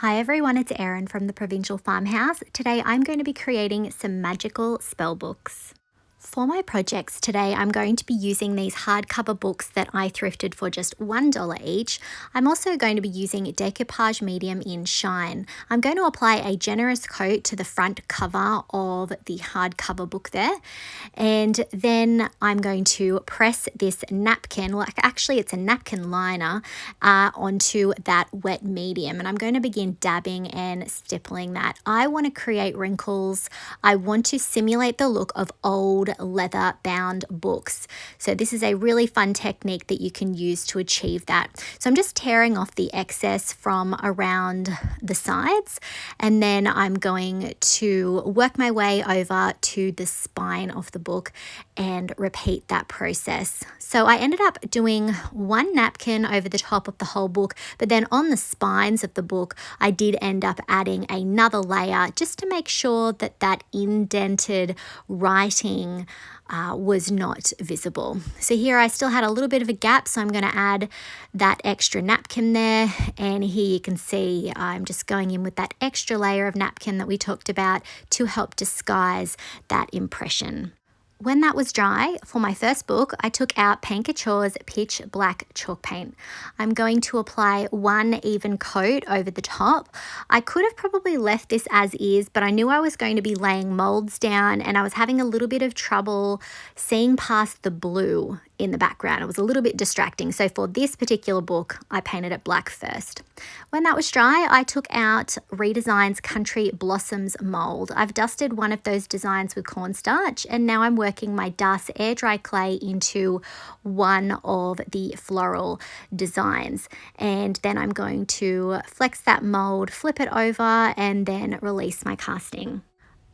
Hi everyone, it's Erin from the Provincial Farmhouse. Today I'm going to be creating some magical spell books. For my projects today, I'm going to be using these hardcover books that I thrifted for just $1 each. I'm also going to be using Decoupage Medium in Shine. I'm going to apply a generous coat to the front cover of the hardcover book there. And then I'm going to press this napkin, well actually it's a napkin liner, onto that wet medium. And I'm going to begin dabbing and stippling that. I want to create wrinkles. I want to simulate the look of old leather bound books. So this is a really fun technique that you can use to achieve that. So I'm just tearing off the excess from around the sides, and then I'm going to work my way over to the spine of the book and repeat that process. So I ended up doing one napkin over the top of the whole book, but then on the spines of the book I did end up adding another layer just to make sure that that indented writing was not visible. So here I still had a little bit of a gap, so I'm going to add that extra napkin there, and here you can see I'm just going in with that extra layer of napkin that we talked about to help disguise that impression. When that was dry, for my first book, I took out Paint Couture's Pitch Black Chalk Paint. I'm going to apply one even coat over the top. I could have probably left this as is, but I knew I was going to be laying molds down and I was having a little bit of trouble seeing past the blue in the background. It was a little bit distracting. So for this particular book, I painted it black first. When that was dry, I took out Redesign's Country Blossoms mold. I've dusted one of those designs with cornstarch, and now I'm working my Das air dry clay into one of the floral designs. And then I'm going to flex that mold, flip it over, and then release my casting.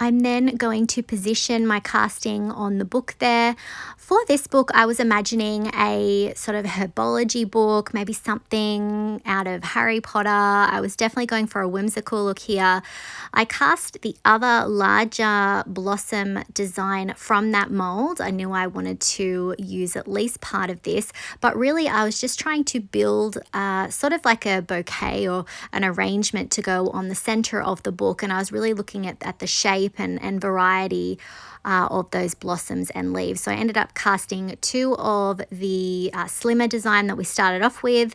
I'm then going to position my casting on the book there. For this book, I was imagining a sort of herbology book, maybe something out of Harry Potter. I was definitely going for a whimsical look here. I cast the other larger blossom design from that mold. I knew I wanted to use at least part of this, but really I was just trying to build sort of like a bouquet or an arrangement to go on the center of the book, and I was really looking at the shape and variety of those blossoms and leaves. So I ended up casting two of the slimmer design that we started off with,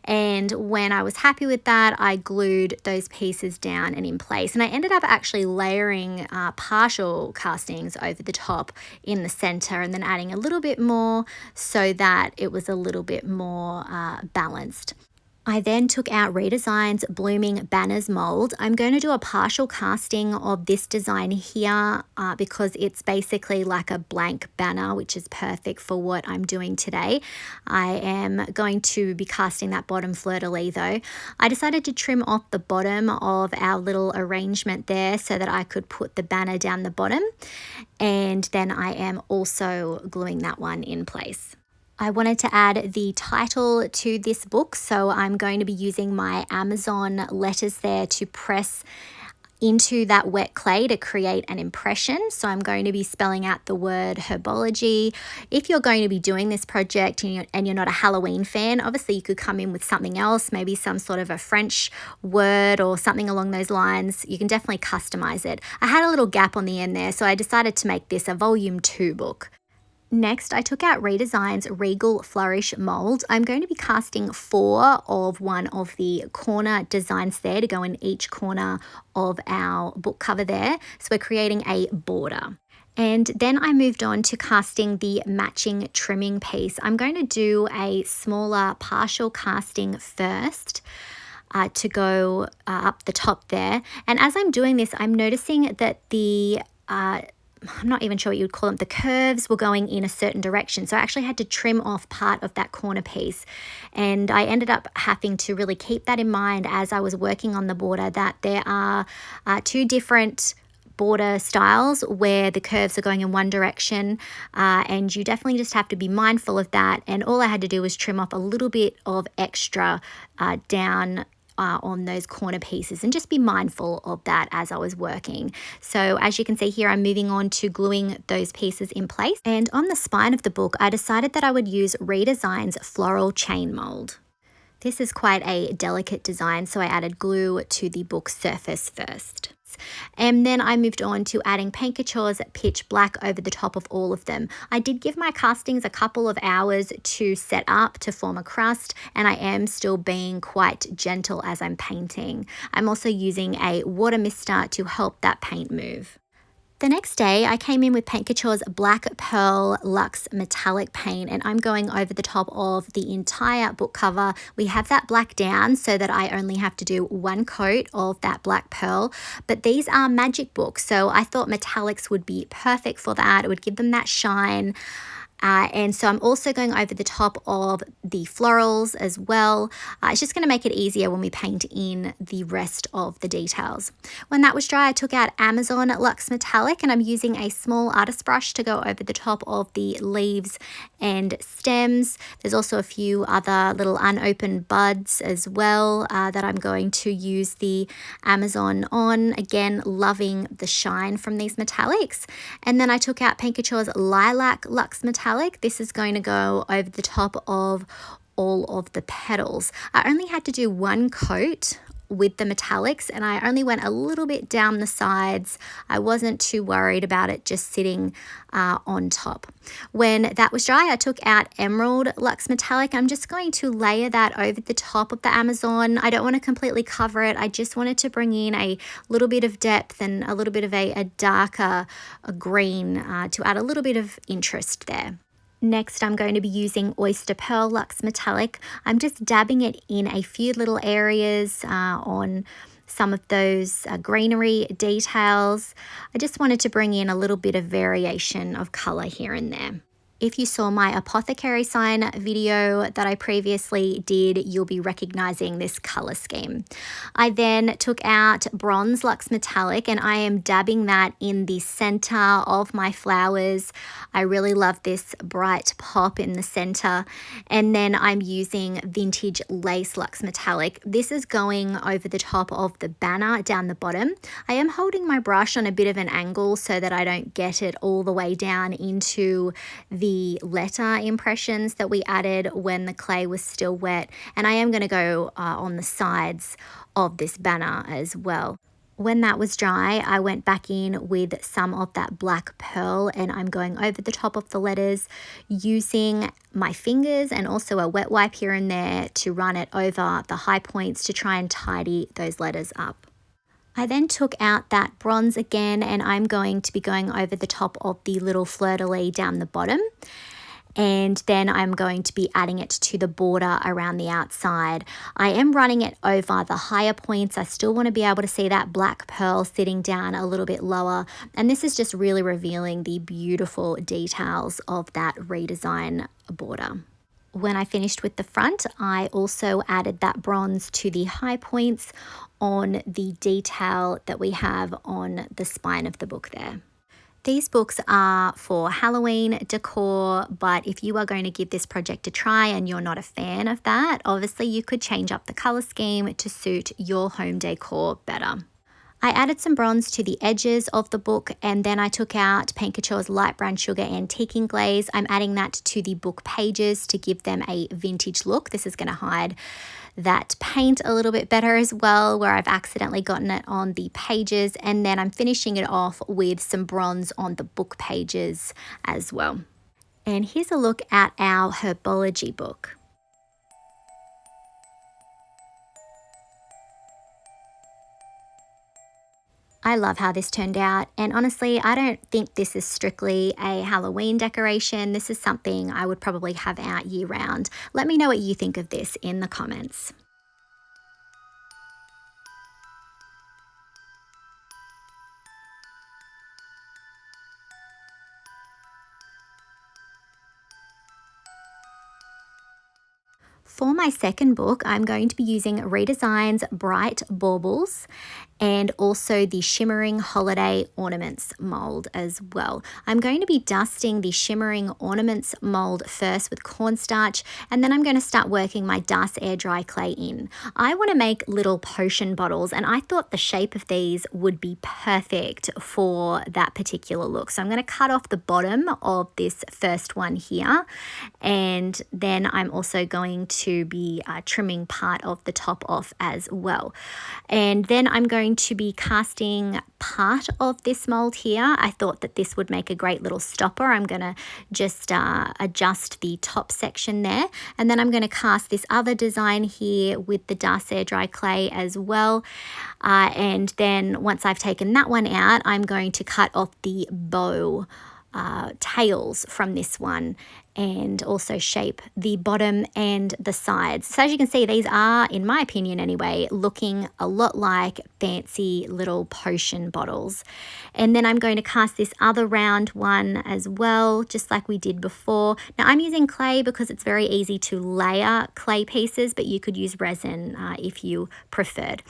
and when I was happy with that, I glued those pieces down and in place. And I ended up actually layering partial castings over the top in the center and then adding a little bit more so that it was a little bit more balanced. I then took out Redesign's Blooming Banners mold. I'm going to do a partial casting of this design here because it's basically like a blank banner, which is perfect for what I'm doing today. I am going to be casting that bottom fleur-de-lis though. I decided to trim off the bottom of our little arrangement there so that I could put the banner down the bottom, and then I am also gluing that one in place. I wanted to add the title to this book, so I'm going to be using my Amazon letters there to press into that wet clay to create an impression. So I'm going to be spelling out the word herbology. If you're going to be doing this project and you're not a Halloween fan, obviously you could come in with something else, maybe some sort of a French word or something along those lines. You can definitely customize it. I had a little gap on the end there, so I decided to make this a volume 2 book. Next, I took out Redesign's Regal Flourish mold. I'm going to be casting 4 of one of the corner designs there to go in each corner of our book cover there. So we're creating a border. And then I moved on to casting the matching trimming piece. I'm going to do a smaller partial casting first to go up the top there. And as I'm doing this, I'm noticing that I'm not even sure what you would call them, the curves were going in a certain direction. So I actually had to trim off part of that corner piece. And I ended up having to really keep that in mind as I was working on the border, that there are 2 different border styles where the curves are going in one direction, and you definitely just have to be mindful of that. And all I had to do was trim off a little bit of extra down on those corner pieces, and just be mindful of that as I was working. So as you can see here, I'm moving on to gluing those pieces in place. And on the spine of the book, I decided that I would use Redesign's Floral Chain Mold. This is quite a delicate design, so I added glue to the book surface first. And then I moved on to adding Paint Couture's Pitch Black over the top of all of them. I did give my castings a couple of hours to set up to form a crust, and I am still being quite gentle as I'm painting. I'm also using a water mister to help that paint move. The next day, I came in with Paint Couture's Black Pearl Luxe Metallic Paint, and I'm going over the top of the entire book cover. We have that black down so that I only have to do one coat of that black pearl, but these are magic books, so I thought metallics would be perfect for that. It would give them that shine. And so I'm also going over the top of the florals as well. It's just going to make it easier when we paint in the rest of the details. When that was dry, I took out Amazon Luxe Metallic, and I'm using a small artist brush to go over the top of the leaves and stems. There's also a few other little unopened buds as well that I'm going to use the Amazon on. Again, loving the shine from these metallics. And then I took out Paint Couture's Lilac Luxe Metallic. This is going to go over the top of all of the petals. I only had to do one coat with the metallics, and I only went a little bit down the sides. I wasn't too worried about it just sitting on top. When that was dry, I took out Emerald Luxe Metallic. I'm just going to layer that over the top of the Amazon. I don't want to completely cover it. I just wanted to bring in a little bit of depth and a little bit of a darker green to add a little bit of interest there. Next, I'm going to be using Oyster Pearl Luxe Metallic. I'm just dabbing it in a few little areas on some of those greenery details. I just wanted to bring in a little bit of variation of color here and there. If you saw my apothecary sign video that I previously did, you'll be recognizing this color scheme. I then took out Bronze Luxe Metallic, and I am dabbing that in the center of my flowers. I really love this bright pop in the center. And then I'm using Vintage Lace Luxe Metallic. This is going over the top of the banner down the bottom. I am holding my brush on a bit of an angle so that I don't get it all the way down into the letter impressions that we added when the clay was still wet, and I am going to go on the sides of this banner as well. When that was dry, I went back in with some of that black pearl, and I'm going over the top of the letters using my fingers and also a wet wipe here and there to run it over the high points to try and tidy those letters up. I then took out that bronze again, and I'm going to be going over the top of the little fleur-de-lis down the bottom. And then I'm going to be adding it to the border around the outside. I am running it over the higher points. I still want to be able to see that black pearl sitting down a little bit lower. And this is just really revealing the beautiful details of that redesign border. When I finished with the front, I also added that bronze to the high points on the detail that we have on the spine of the book there. These books are for Halloween decor, but if you are going to give this project a try and you're not a fan of that, obviously you could change up the color scheme to suit your home decor better. I added some bronze to the edges of the book, and then I took out Paint Couture's Light Brown Sugar Antiquing Glaze. I'm adding that to the book pages to give them a vintage look. This is going to hide that paint a little bit better as well, where I've accidentally gotten it on the pages, and then I'm finishing it off with some bronze on the book pages as well. And here's a look at our herbology book. I love how this turned out, and honestly, I don't think this is strictly a Halloween decoration. This is something I would probably have out year round. Let me know what you think of this in the comments. For my second book, I'm going to be using Redesign's Bright Baubles, and also the Shimmering Holiday Ornaments mold as well. I'm going to be dusting the Shimmering Ornaments mold first with cornstarch, and then I'm going to start working my dust air dry clay in. I want to make little potion bottles, and I thought the shape of these would be perfect for that particular look. So I'm going to cut off the bottom of this first one here, and then I'm also going to be trimming part of the top off as well. And then I'm going to be casting part of this mold here. I thought that this would make a great little stopper. I'm going to just adjust the top section there, and then I'm going to cast this other design here with the dust air dry clay as well. And then once I've taken that one out, I'm going to cut off the bow tails from this one, and also shape the bottom and the sides. So as you can see, these are, in my opinion anyway, looking a lot like fancy little potion bottles. And then I'm going to cast this other round one as well, just like we did before. Now I'm using clay because it's very easy to layer clay pieces, but you could use resin if you preferred.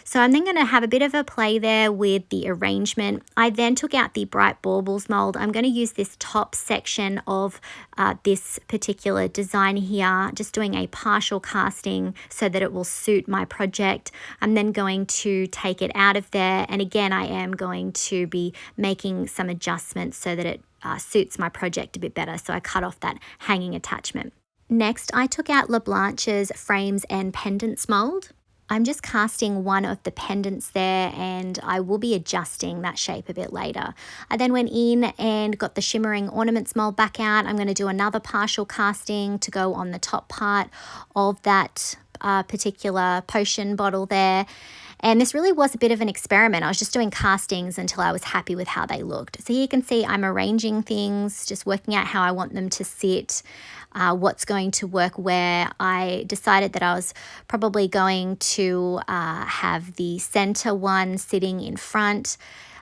So I'm then going to have a bit of a play there with the arrangement. I then took out the Bright Baubles mold. I'm going to use this top section of this particular design here, just doing a partial casting so that it will suit my project. I'm then going to take it out of there, and again I am going to be making some adjustments so that it suits my project a bit better. So I cut off that hanging attachment. Next, I took out Blanche's Frames and Pendants mold. I'm just casting one of the pendants there, and I will be adjusting that shape a bit later. I then went in and got the Shimmering Ornaments mold back out. I'm going to do another partial casting to go on the top part of that particular potion bottle there. And this really was a bit of an experiment. I was just doing castings until I was happy with how they looked. So here you can see I'm arranging things, just working out how I want them to sit, what's going to work where. I decided that I was probably going to have the center one sitting in front.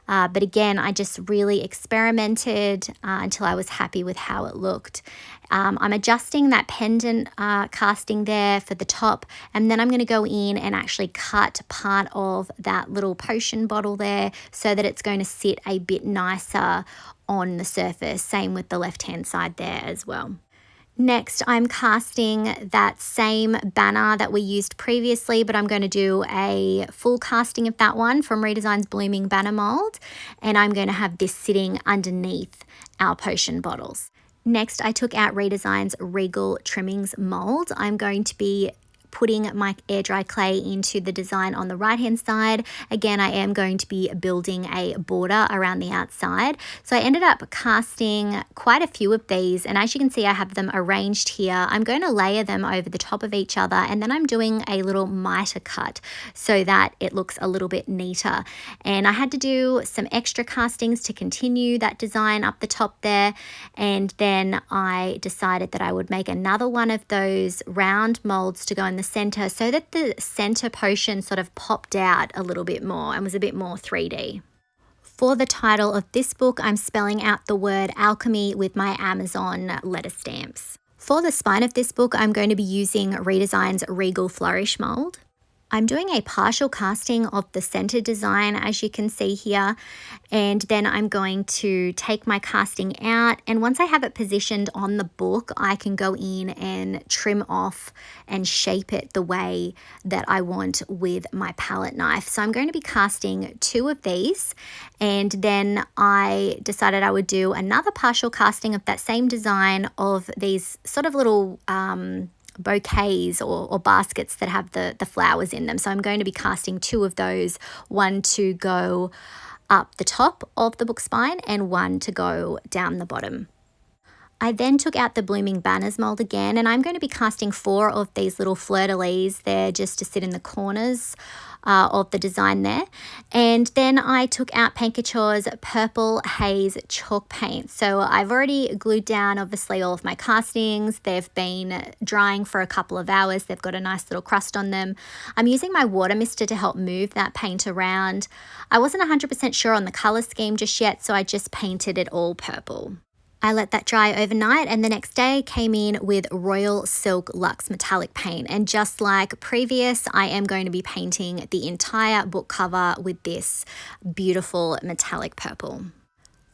But again, I just really experimented until I was happy with how it looked. I'm adjusting that pendant casting there for the top, and then I'm going to go in and actually cut part of that little potion bottle there so that it's going to sit a bit nicer on the surface. Same with the left-hand side there as well. Next, I'm casting that same banner that we used previously, but I'm going to do a full casting of that one from Redesign's Blooming Banner mold, and I'm going to have this sitting underneath our potion bottles. Next, I took out Redesign's Regal Trimmings mold. I'm going to be putting my air dry clay into the design on the right hand side. Again, I am going to be building a border around the outside. So I ended up casting quite a few of these, and as you can see, I have them arranged here. I'm going to layer them over the top of each other, and then I'm doing a little miter cut so that it looks a little bit neater. And I had to do some extra castings to continue that design up the top there, and then I decided that I would make another one of those round molds to go in the center so that the center potion sort of popped out a little bit more and was a bit more 3D. For the title of this book, I'm spelling out the word alchemy with my Amazon letter stamps. For the spine of this book, I'm going to be using Redesign's Regal Flourish mold. I'm doing a partial casting of the center design, as you can see here, and then I'm going to take my casting out, and once I have it positioned on the book, I can go in and trim off and shape it the way that I want with my palette knife. So I'm going to be casting 2 of these, and then I decided I would do another partial casting of that same design of these sort of little bouquets or baskets that have the flowers in them. So I'm going to be casting 2 of those, one to go up the top of the book spine and one to go down the bottom. I then took out the Blooming Banners mold again, and I'm going to be casting 4 of these little fleur-de-lis there just to sit in the corners of the design there. And then I took out Paint Couture's Purple Haze chalk paint. So I've already glued down obviously all of my castings. They've been drying for a couple of hours. They've got a nice little crust on them. I'm using my water mister to help move that paint around. I wasn't 100% sure on the color scheme just yet, so I just painted it all purple. I let that dry overnight, and the next day came in with Royal Silk Luxe Metallic Paint. And just like previous, I am going to be painting the entire book cover with this beautiful metallic purple.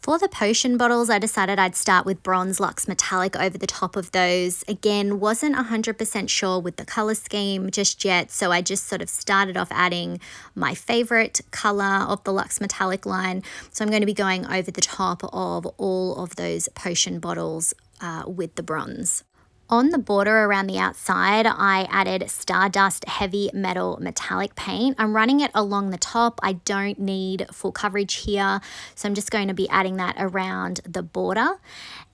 For the potion bottles, I decided I'd start with Bronze Luxe Metallic over the top of those. Again, wasn't 100% sure with the color scheme just yet, so I just sort of started off adding my favorite color of the Luxe Metallic line. So I'm going to be going over the top of all of those potion bottles with the bronze. On the border around the outside, I added Stardust Heavy Metal Metallic Paint. I'm running it along the top. I don't need full coverage here, so I'm just going to be adding that around the border.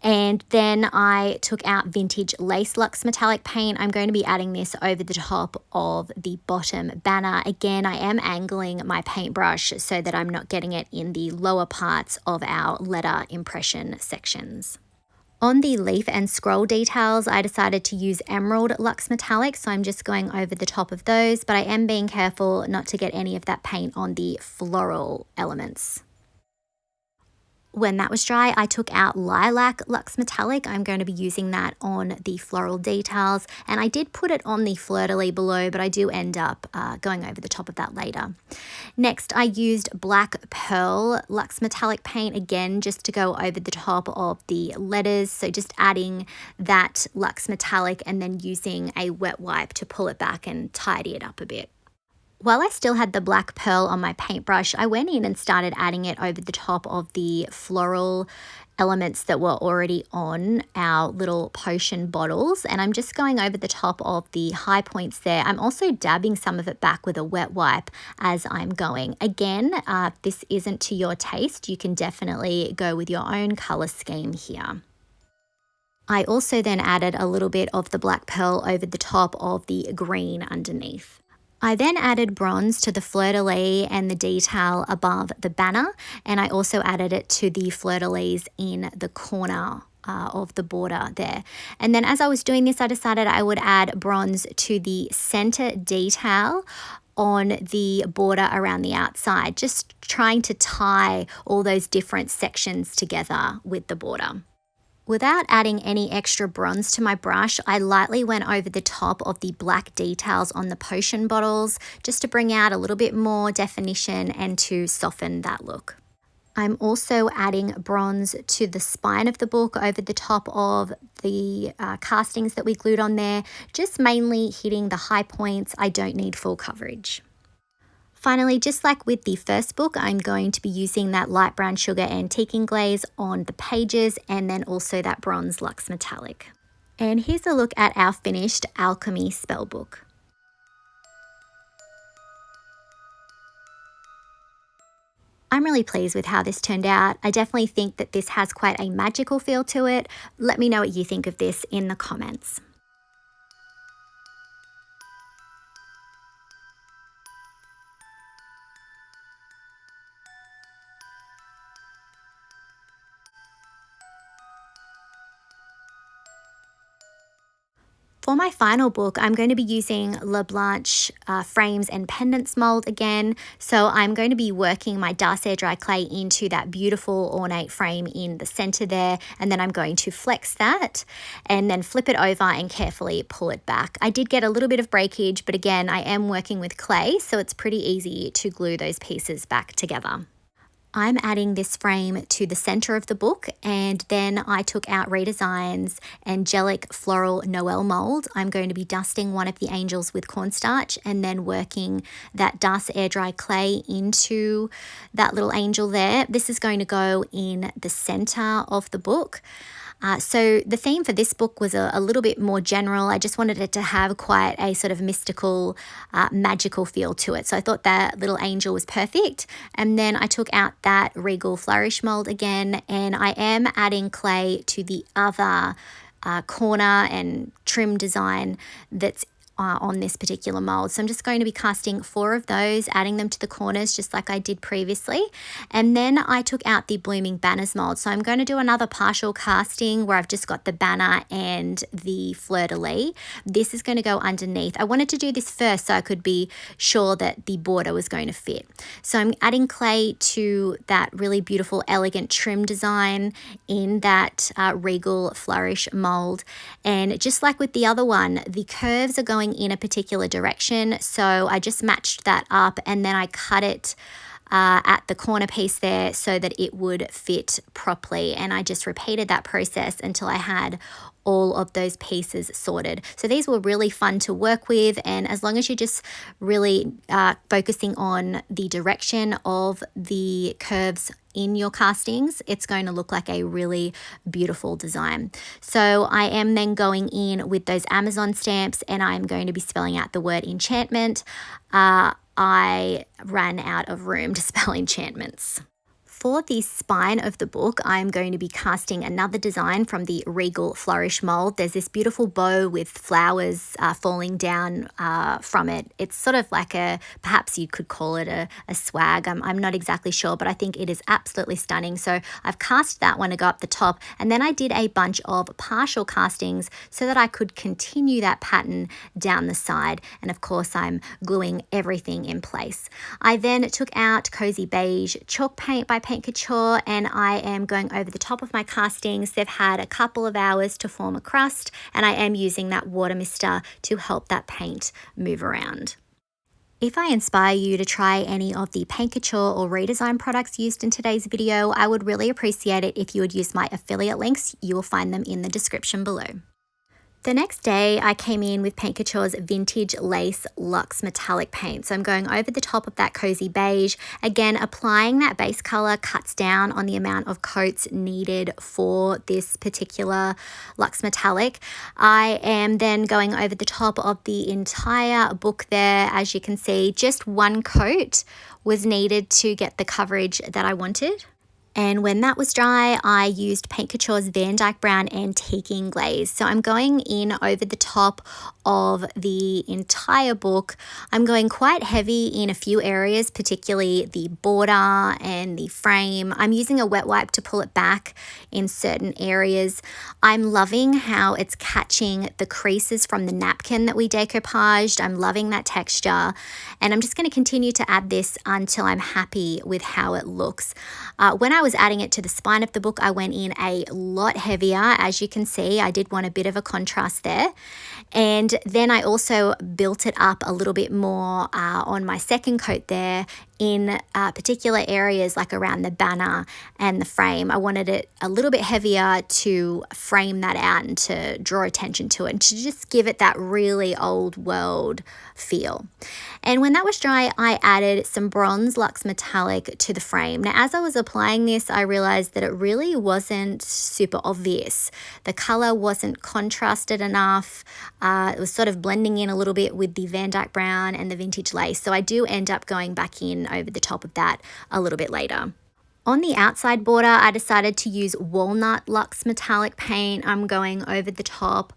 And then I took out Vintage Lace Luxe Metallic Paint. I'm going to be adding this over the top of the bottom banner. Again, I am angling my paintbrush so that I'm not getting it in the lower parts of our letter impression sections. On the leaf and scroll details, I decided to use Emerald Luxe Metallic, so I'm just going over the top of those, but I am being careful not to get any of that paint on the floral elements. When that was dry, I took out Lilac Luxe Metallic. I'm going to be using that on the floral details, and I did put it on the fleur-de-lis below, but I do end up going over the top of that later. Next, I used Black Pearl Luxe Metallic Paint, again, just to go over the top of the letters, so just adding that Luxe Metallic and then using a wet wipe to pull it back and tidy it up a bit. While I still had the black pearl on my paintbrush, I went in and started adding it over the top of the floral elements that were already on our little potion bottles, and I'm just going over the top of the high points there. I'm also dabbing some of it back with a wet wipe as I'm going. Again, if this isn't to your taste, you can definitely go with your own color scheme here. I also then added a little bit of the black pearl over the top of the green underneath. I then added bronze to the fleur-de-lis and the detail above the banner, and I also added it to the fleur-de-lis in the corner of the border there. And then as I was doing this, I decided I would add bronze to the center detail on the border around the outside, just trying to tie all those different sections together with the border. Without adding any extra bronze to my brush, I lightly went over the top of the black details on the potion bottles just to bring out a little bit more definition and to soften that look. I'm also adding bronze to the spine of the book over the top of the castings that we glued on there, just mainly hitting the high points. I don't need full coverage. Finally, just like with the first book, I'm going to be using that light brown sugar antiquing glaze on the pages and then also that bronze luxe metallic. And here's a look at our finished alchemy spellbook. I'm really pleased with how this turned out. I definitely think that this has quite a magical feel to it. Let me know what you think of this in the comments. For my final book, I'm going to be using Blanche frames and pendants mold again. So I'm going to be working my Dark Air Dry clay into that beautiful ornate frame in the center there. And then I'm going to flex that and then flip it over and carefully pull it back. I did get a little bit of breakage, but again, I am working with clay, so it's pretty easy to glue those pieces back together. I'm adding this frame to the center of the book, and then I took out Redesign's Angelic Floral Noel mold. I'm going to be dusting one of the angels with cornstarch and then working that Dark Air Dry clay into that little angel there. This is going to go in the center of the book. So the theme for this book was a little bit more general. I just wanted it to have quite a sort of mystical, magical feel to it. So I thought that little angel was perfect. And then I took out that Regal Flourish mold again, and I am adding clay to the other corner and trim design that's on this particular mold. So I'm just going to be casting 4 of those, adding them to the corners just like I did previously. And then I took out the Blooming Banners mold. So I'm going to do another partial casting where I've just got the banner and the fleur-de-lis. This is going to go underneath. I wanted to do this first so I could be sure that the border was going to fit. So I'm adding clay to that really beautiful, elegant trim design in that Regal Flourish mold. And just like with the other one, the curves are going in a particular direction, so I just matched that up and then I cut it at the corner piece there so that it would fit properly, and I just repeated that process until I had all of those pieces sorted. So these were really fun to work with, and as long as you're just really focusing on the direction of the curves in your castings, it's going to look like a really beautiful design. So I am then going in with those Amazon stamps and I'm going to be spelling out the word enchantment. I ran out of room to spell enchantments. For the spine of the book, I'm going to be casting another design from the Regal Flourish mold. There's this beautiful bow with flowers falling down from it. It's sort of like perhaps you could call it a swag. I'm not exactly sure, but I think it is absolutely stunning. So I've cast that one to go up the top, and then I did a bunch of partial castings so that I could continue that pattern down the side. And of course, I'm gluing everything in place. I then took out Cozy Beige chalk paint by Couture, and I am going over the top of my castings. They've had a couple of hours to form a crust, and I am using that water mister to help that paint move around. If I inspire you to try any of the Couture or Redesign products used in today's video, I would really appreciate it if you would use my affiliate links. You will find them in the description below. The next day, I came in with Couture's Vintage Lace Luxe Metallic Paint. So I'm going over the top of that Cozy Beige. Again, applying that base color cuts down on the amount of coats needed for this particular Luxe Metallic. I am then going over the top of the entire book there. As you can see, just one coat was needed to get the coverage that I wanted. And when that was dry, I used Couture's Van Dyke Brown Antiquing Glaze. So I'm going in over the top of the entire book. I'm going quite heavy in a few areas, particularly the border and the frame. I'm using a wet wipe to pull it back in certain areas. I'm loving how it's catching the creases from the napkin that we decoupaged. I'm loving that texture. And I'm just going to continue to add this until I'm happy with how it looks. When I was adding it to the spine of the book, I went in a lot heavier. As you can see, I did want a bit of a contrast there. And then I also built it up a little bit more on my second coat there in particular areas like around the banner and the frame. I wanted it a little bit heavier to frame that out and to draw attention to it and to just give it that really old world feel. And when that was dry, I added some bronze Luxe Metallic to the frame. Now, as I was applying this, I realized that it really wasn't super obvious. The color wasn't contrasted enough. It was sort of blending in a little bit with the Van Dyke Brown and the Vintage Lace. So I do end up going back in over the top of that a little bit later. On the outside border, I decided to use Walnut Luxe Metallic paint. I'm going over the top,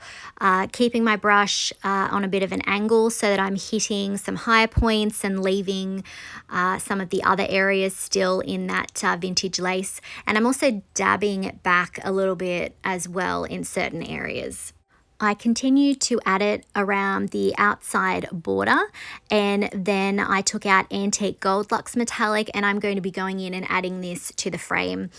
keeping my brush on a bit of an angle so that I'm hitting some higher points and leaving some of the other areas still in that vintage lace. And I'm also dabbing it back a little bit as well in certain areas. I continued to add it around the outside border, and then I took out Antique Gold Luxe Metallic, and I'm going to be going in and adding this to the frame.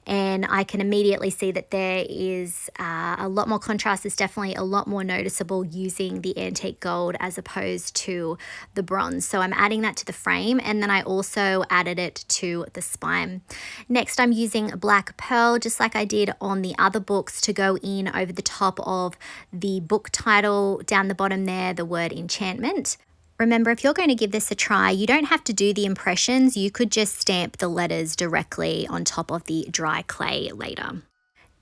And I can immediately see that there is a lot more contrast. It's definitely a lot more noticeable using the Antique Gold as opposed to the bronze. So I'm adding that to the frame, and then I also added it to the spine. Next, I'm using Black Pearl, just like I did on the other books, to go in over the top of the book title down the bottom there, the word enchantment. Remember, if you're going to give this a try, you don't have to do the impressions. You could just stamp the letters directly on top of the dry clay later.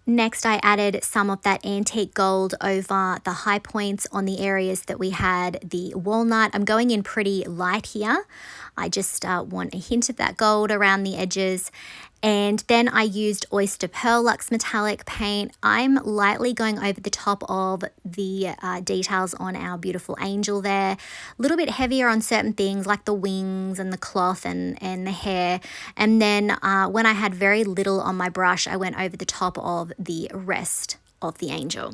Next, I added some of that antique gold over the high points on the areas that we had the walnut. I'm going in pretty light here. I just want a hint of that gold around the edges. And then I used Oyster Pearl Luxe Metallic paint. I'm lightly going over the top of the details on our beautiful angel there. A little bit heavier on certain things like the wings and the cloth and the hair. And then when I had very little on my brush, I went over the top of the rest of the angel.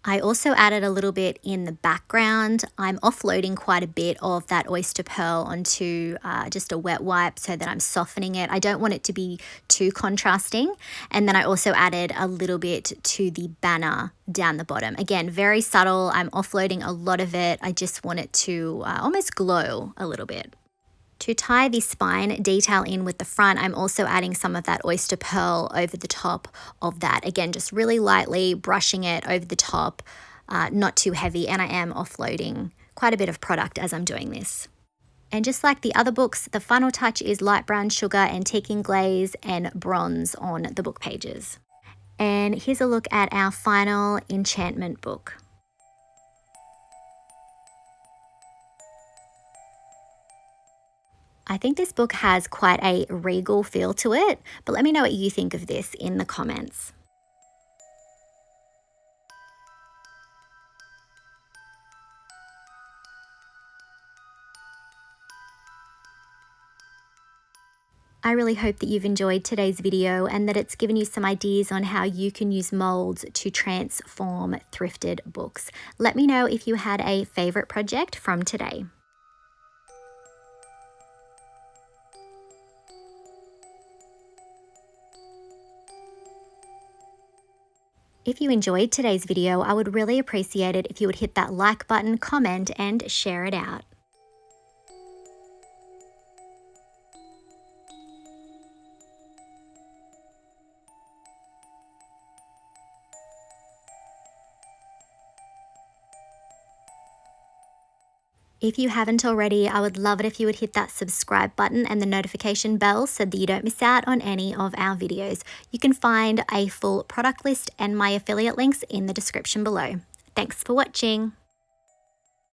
I also added a little bit in the background. I'm offloading quite a bit of that oyster pearl onto just a wet wipe so that I'm softening it. I don't want it to be too contrasting. And then I also added a little bit to the banner down the bottom. Again, very subtle. I'm offloading a lot of it. I just want it to almost glow a little bit. To tie the spine detail in with the front, I'm also adding some of that oyster pearl over the top of that. Again, just really lightly brushing it over the top, not too heavy, and I am offloading quite a bit of product as I'm doing this. And just like the other books, the final touch is light brown sugar, antiquing glaze, and bronze on the book pages. And here's a look at our final enchantment book. I think this book has quite a regal feel to it, but let me know what you think of this in the comments. I really hope that you've enjoyed today's video and that it's given you some ideas on how you can use molds to transform thrifted books. Let me know if you had a favorite project from today. If you enjoyed today's video, I would really appreciate it if you would hit that like button, comment, and share it out. If you haven't already, I would love it if you would hit that subscribe button and the notification bell so that you don't miss out on any of our videos. You can find a full product list and my affiliate links in the description below. Thanks for watching.